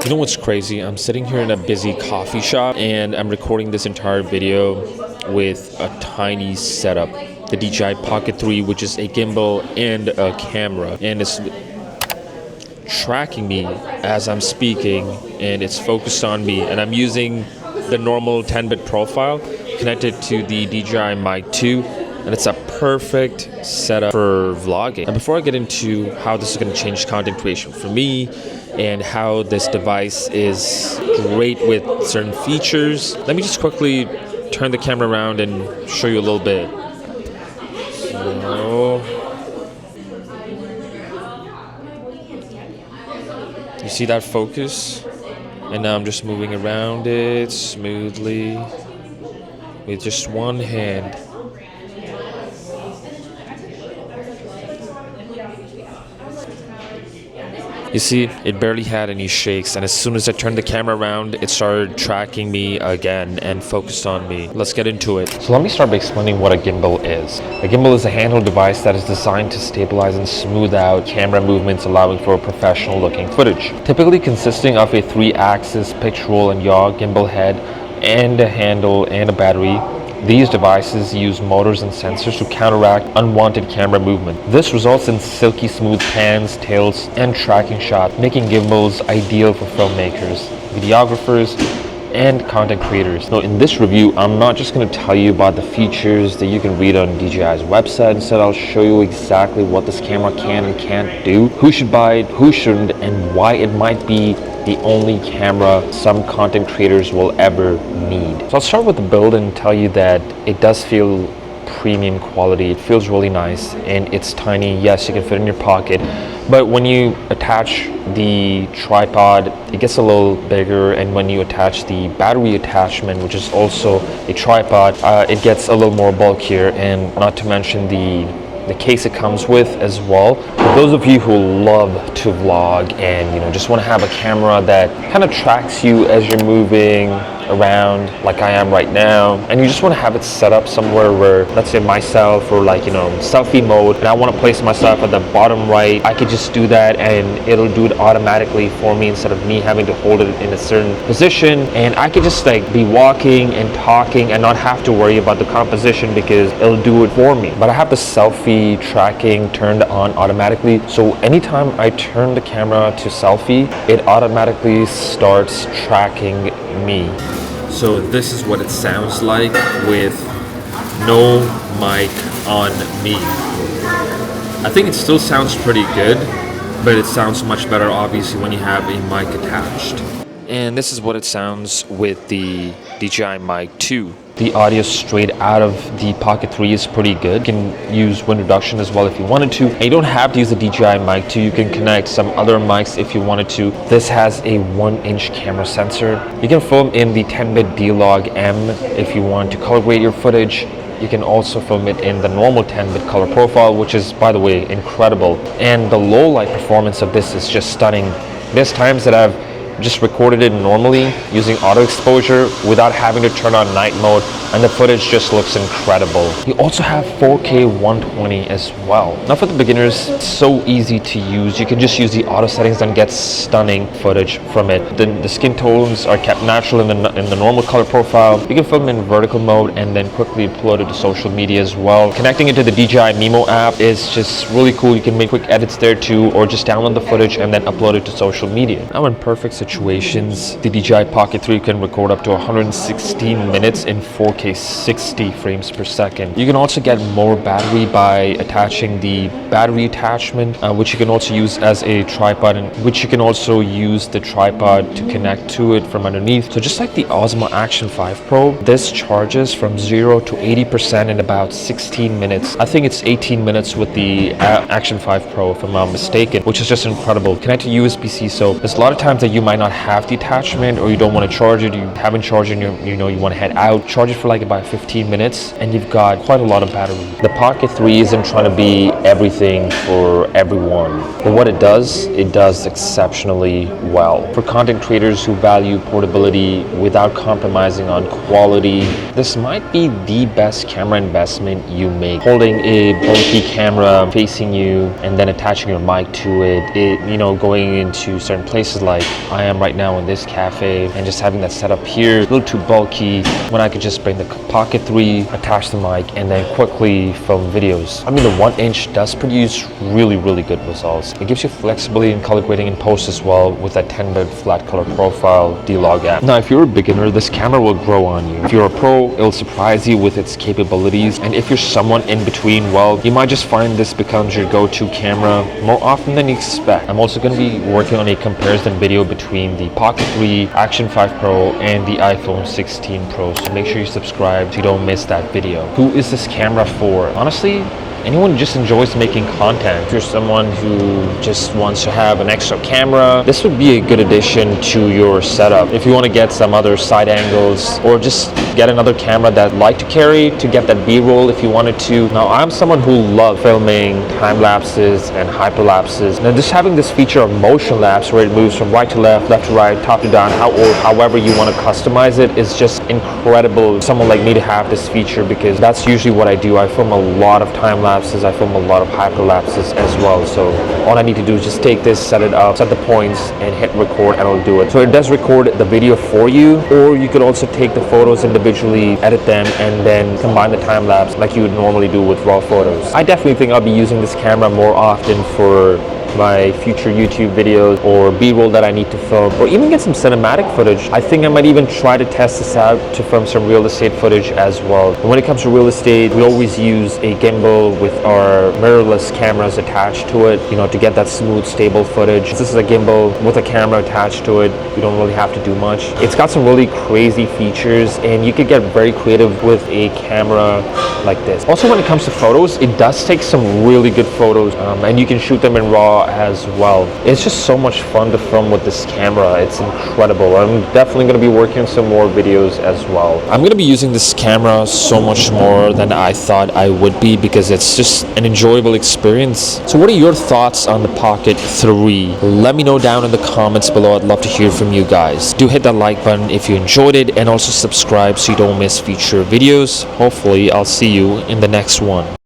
You know what's crazy? I'm sitting here in a busy coffee shop and I'm recording this entire video with a tiny setup. The DJI Pocket 3, which is a gimbal and a camera. And it's tracking me as I'm speaking and it's focused on me. And I'm using the normal 10-bit profile connected to the DJI Mic 2. And it's a perfect setup for vlogging. And before I get into how this is going to change content creation for me and how this device is great with certain features, let me just quickly turn the camera around and show you a little bit. So, you see that focus? And now I'm just moving around it smoothly with just one hand. You see, it barely had any shakes, and as soon as I turned the camera around, it started tracking me again and focused on me. Let's get into it. So let me start by explaining what a gimbal is. A gimbal is a handheld device that is designed to stabilize and smooth out camera movements, allowing for professional looking footage. Typically consisting of a 3-axis pitch, roll, and yaw gimbal head and a handle and a battery. These devices use motors and sensors to counteract unwanted camera movement. This results in silky smooth pans, tails, and tracking shots, making gimbals ideal for filmmakers, videographers, and content creators. Now in this review, I'm not just going to tell you about the features that you can read on DJI's website. Instead, I'll show you exactly what this camera can and can't do, who should buy it, who shouldn't, and why it might be the only camera some content creators will ever need. So I'll start with the build and tell you that it does feel premium quality. It feels really nice and it's tiny. Yes, you can fit in your pocket, but when you attach the tripod, it gets a little bigger, and when you attach the battery attachment, which is also a tripod, it gets a little more bulkier, and not to mention the case it comes with as well. For those of you who love to vlog and just want to have a camera that kind of tracks you as you're moving around like I am right now, and you just want to have it set up somewhere where, let's say myself, or selfie mode, and I want to place myself at the bottom right, I could just do that and it'll do it automatically for me instead of me having to hold it in a certain position. And I could just be walking and talking and not have to worry about the composition because it'll do it for me. But I have the selfie tracking turned on automatically, so anytime I turn the camera to selfie, it automatically starts tracking me. So this is what it sounds like with no mic on me. I think it still sounds pretty good, but it sounds much better obviously when you have a mic attached. And this is what it sounds with the DJI Mic 2. The audio straight out of the Pocket 3 is pretty good. You can use wind reduction as well if you wanted to. And you don't have to use the DJI Mic 2. You can connect some other mics if you wanted to. This has a 1-inch camera sensor. You can film in the 10-bit D-Log M if you want to color grade your footage. You can also film it in the normal 10-bit color profile, which is, by the way, incredible. And the low light performance of this is just stunning. There's times that I've just recorded it normally using auto exposure without having to turn on night mode, and the footage just looks incredible. You also have 4K 120 as well. Now for the beginners, it's so easy to use. You can just use the auto settings and get stunning footage from it. The skin tones are kept natural in the normal color profile. You can film in vertical mode and then quickly upload it to social media as well. Connecting it to the DJI Mimo app is just really cool. You can make quick edits there too, or just download the footage and then upload it to social media. Now in perfect situations, the DJI Pocket 3 can record up to 116 minutes in 4K 60 frames per second. You can also get more battery by attaching the battery attachment, which you can also use as a tripod, and which you can also use the tripod to connect to it from underneath. So just like the Osmo Action 5 Pro, this charges from 0 to 80% in about 16 minutes. I think it's 18 minutes with the Action 5 Pro if I'm not mistaken, which is just incredible. Connected USB-C, so there's a lot of times that you might not have the attachment, or you don't want to charge it, you haven't charged it, you want to head out, charge it for like about 15 minutes and you've got quite a lot of battery. The Pocket 3 isn't trying to be everything for everyone, but what it does exceptionally well. For content creators who value portability without compromising on quality, this might be the best camera investment you make. Holding a bulky camera facing you and then attaching your mic to it, going into certain places like I am right now in this cafe, and just having that setup here, a little too bulky, when I could just bring the Pocket 3, attach the mic, and then quickly film videos. I mean, the 1-inch does produce really good results. It gives you flexibility in color grading in post as well with that 10-bit flat color profile D-Log app. Now, if you're a beginner, this camera will grow on you. If you're a pro, it'll surprise you with its capabilities. And if you're someone in between, well, you might just find this becomes your go-to camera more often than you expect. I'm also going to be working on a comparison video between the Pocket 3, Action 5 Pro, and the iPhone 16 Pro. So make sure you subscribe so you don't miss that video. Who is this camera for? Honestly, anyone who just enjoys making content. If you're someone who just wants to have an extra camera, this would be a good addition to your setup. If you want to get some other side angles or just get another camera that you like to carry to get that B-roll if you wanted to. Now, I'm someone who loves filming time lapses and hyperlapses. Now, just having this feature of motion lapse where it moves from right to left to right, top to down, or however you want to customize it is just incredible. Someone like me to have this feature, because that's usually what I do. I film a lot of time lapses, I film a lot of hyperlapses as well. So all I need to do is just take this, set it up, set the points, and hit record, and it'll do it. So it does record the video for you, or you could also take the photos individually, edit them, and then combine the time lapse like you would normally do with raw photos. I definitely think I'll be using this camera more often for my future YouTube videos or B-roll that I need to film, or even get some cinematic footage. I think I might even try to test this out to film some real estate footage as well. And when it comes to real estate, we always use a gimbal with our mirrorless cameras attached to it, you know, to get that smooth, stable footage. This is a gimbal with a camera attached to it. You don't really have to do much. It's got some really crazy features, and you could get very creative with a camera like this. Also, when it comes to photos, it does take some really good photos, and you can shoot them in RAW as well. It's just so much fun to film with this camera. It's incredible. I'm definitely going to be working on some more videos as well. I'm going to be using this camera so much more than I thought I would be, because it's just an enjoyable experience. So what are your thoughts on the Pocket 3? Let me know down in the comments below. I'd love to hear from you guys. Do hit that like button if you enjoyed it, and also subscribe so you don't miss future videos. Hopefully I'll see you in the next one.